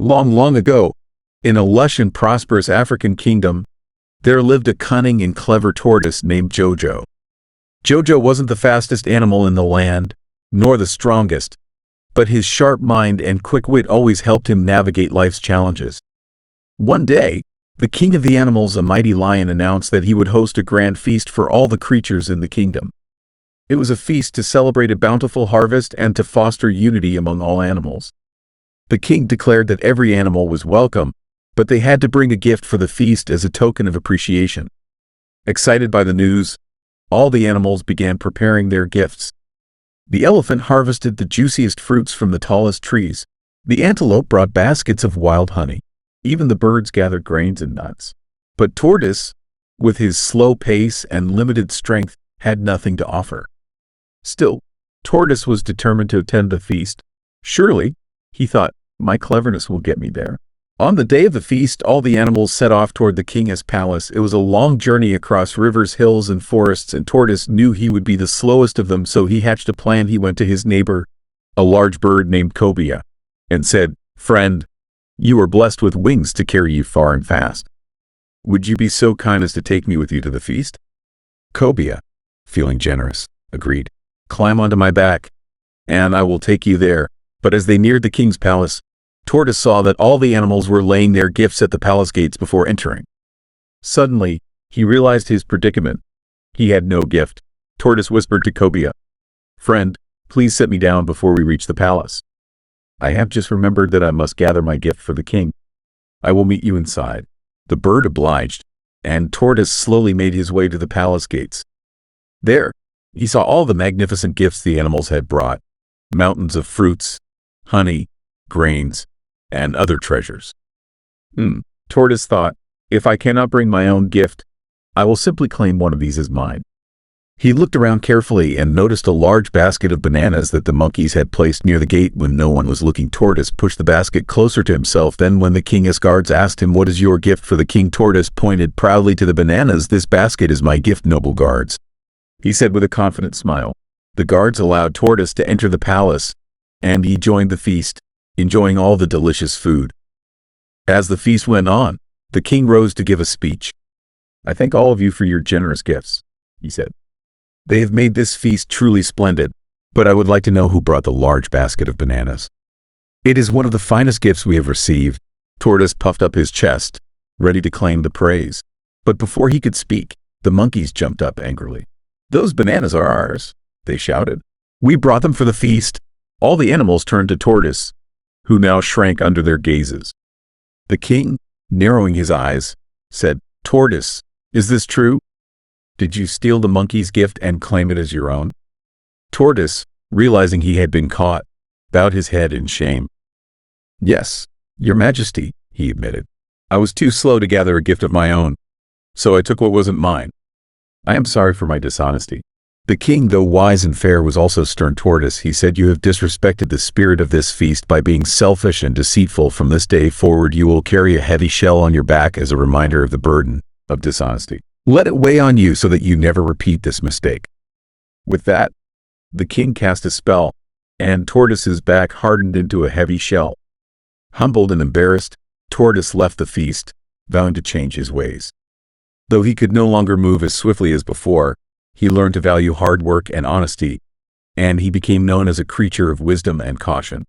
Long, long ago, in a lush and prosperous African kingdom, there lived a cunning and clever tortoise named Jojo. Jojo wasn't the fastest animal in the land, nor the strongest, but his sharp mind and quick wit always helped him navigate life's challenges. One day, the king of the animals, a mighty lion, announced that he would host a grand feast for all the creatures in the kingdom. It was a feast to celebrate a bountiful harvest and to foster unity among all animals. The king declared that every animal was welcome, but they had to bring a gift for the feast as a token of appreciation. Excited by the news, all the animals began preparing their gifts. The elephant harvested the juiciest fruits from the tallest trees. The antelope brought baskets of wild honey. Even the birds gathered grains and nuts. But Tortoise, with his slow pace and limited strength, had nothing to offer. Still, Tortoise was determined to attend the feast. Surely, he thought, my cleverness will get me there. On the day of the feast, all the animals set off toward the king's palace. It was a long journey across rivers, hills, and forests, and Tortoise knew he would be the slowest of them, so he hatched a plan. He went to his neighbor, a large bird named Cobia, and said, "Friend, you are blessed with wings to carry you far and fast. Would you be so kind as to take me with you to the feast?" Cobia, feeling generous, agreed. "Climb onto my back, and I will take you there." But as they neared the king's palace, Tortoise saw that all the animals were laying their gifts at the palace gates before entering. Suddenly, he realized his predicament. He had no gift. Tortoise whispered to Cobia, "Friend, please set me down before we reach the palace. I have just remembered that I must gather my gift for the king. I will meet you inside." The bird obliged, and Tortoise slowly made his way to the palace gates. There, he saw all the magnificent gifts the animals had brought: mountains of fruits, honey, grains, and other treasures. Tortoise thought, if I cannot bring my own gift, I will simply claim one of these as mine. He looked around carefully and noticed a large basket of bananas that the monkeys had placed near the gate when no one was looking. Tortoise pushed the basket closer to himself. Then when the king's guards asked him, "What is your gift for the king?" Tortoise pointed proudly to the bananas. "This basket is my gift, noble guards," he said with a confident smile. The guards allowed Tortoise to enter the palace, and he joined the feast, enjoying all the delicious food. As the feast went on, the king rose to give a speech. "I thank all of you for your generous gifts," he said. "They have made this feast truly splendid, but I would like to know who brought the large basket of bananas. It is one of the finest gifts we have received." Tortoise puffed up his chest, ready to claim the praise. But before he could speak, the monkeys jumped up angrily. "Those bananas are ours," they shouted. "We brought them for the feast." All the animals turned to Tortoise, who now shrank under their gazes. The king, narrowing his eyes, said, "Tortoise, is this true? Did you steal the monkey's gift and claim it as your own?" Tortoise, realizing he had been caught, bowed his head in shame. "Yes, your majesty," he admitted. "I was too slow to gather a gift of my own, so I took what wasn't mine. I am sorry for my dishonesty." The king, though wise and fair, was also stern. "Tortoise," he said, "you have disrespected the spirit of this feast by being selfish and deceitful. From this day forward, you will carry a heavy shell on your back as a reminder of the burden of dishonesty. Let it weigh on you so that you never repeat this mistake." With that, the king cast a spell, and Tortoise's back hardened into a heavy shell. Humbled and embarrassed, Tortoise left the feast, vowing to change his ways. Though he could no longer move as swiftly as before, he learned to value hard work and honesty, and he became known as a creature of wisdom and caution.